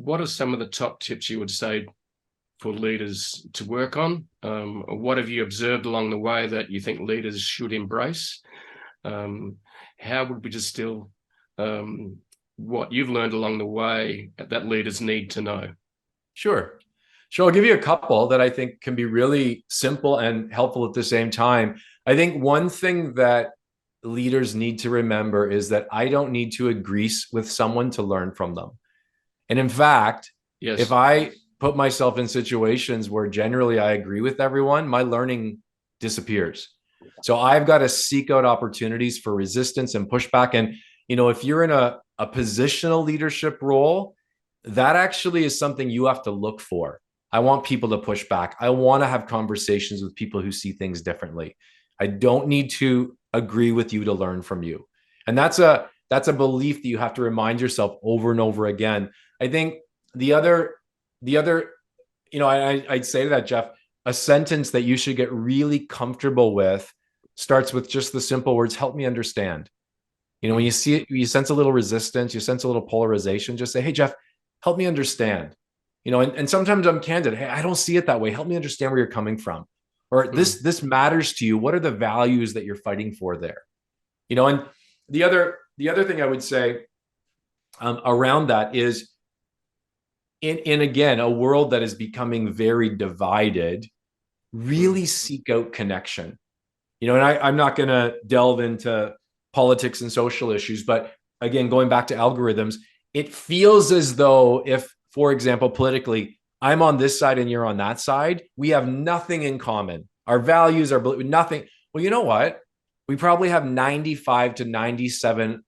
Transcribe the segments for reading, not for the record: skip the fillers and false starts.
what are some of the top tips you would say for leaders to work on? What have you observed along the way that you think leaders should embrace? How would we distill what you've learned along the way that leaders need to know? Sure. Sure. I'll give you a couple that I think can be really simple and helpful at the same time. I think one thing that leaders need to remember is that I don't need to agree with someone to learn from them. And in fact, if Yes. I put myself in situations where generally I agree with everyone, my learning disappears. So I've got to seek out opportunities for resistance and pushback. And, if you're in a positional leadership role, that actually is something you have to look for. I want people to push back. I want to have conversations with people who see things differently. I don't need to agree with you to learn from you. And that's a belief that you have to remind yourself over and over again. I think the other, I'd say to that, Jeff, a sentence that you should get really comfortable with starts with just the simple words, help me understand. When you see it, you sense a little resistance, you sense a little polarization, just say, hey, Jeff, help me understand. And sometimes I'm candid. Hey, I don't see it that way. Help me understand where you're coming from. Or this matters to you. What are the values that you're fighting for there? And the other thing I would say around that is in again, a world that is becoming very divided, really seek out connection. And I'm not going to delve into politics and social issues, but again, going back to algorithms, it feels as though if, for example, politically, I'm on this side and you're on that side, we have nothing in common. Our values are nothing. Well, you know what? We probably have 95 to 97%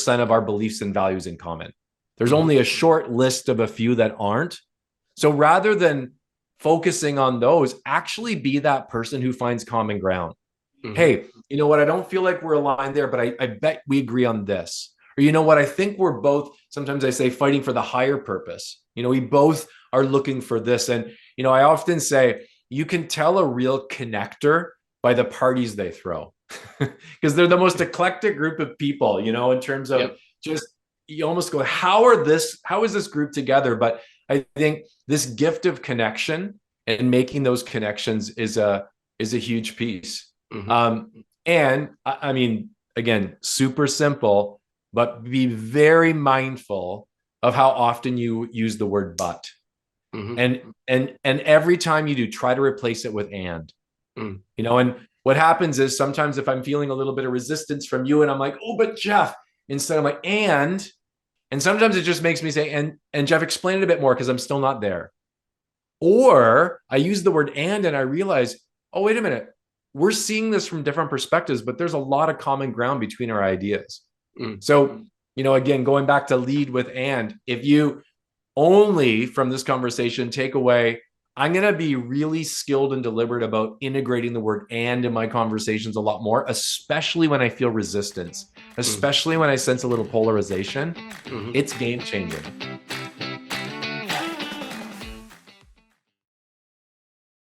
of our beliefs and values in common. There's only a short list of a few that aren't. So rather than focusing on those, actually be that person who finds common ground. Hey, you know what? I don't feel like we're aligned there, but I bet we agree on this. Or you know what? I think we're both, sometimes I say, fighting for the higher purpose. We both are looking for this. And, I often say, you can tell a real connector by the parties they throw because they're the most eclectic group of people, in terms of just, you almost go, how is this group together? But I think this gift of connection and making those connections is a huge piece. And I mean, again, super simple, but be very mindful of how often you use the word but. And every time you do, try to replace it with and. And what happens is sometimes if I'm feeling a little bit of resistance from you and I'm like, oh, but Jeff, instead I'm like, and sometimes it just makes me say, and Jeff, explain it a bit more because I'm still not there. Or I use the word and I realize, oh, wait a minute. We're seeing this from different perspectives, but there's a lot of common ground between our ideas. So, again, going back to lead with and, if you only from this conversation take away, I'm going to be really skilled and deliberate about integrating the word and in my conversations a lot more, especially when I feel resistance, especially when I sense a little polarization. It's game changing.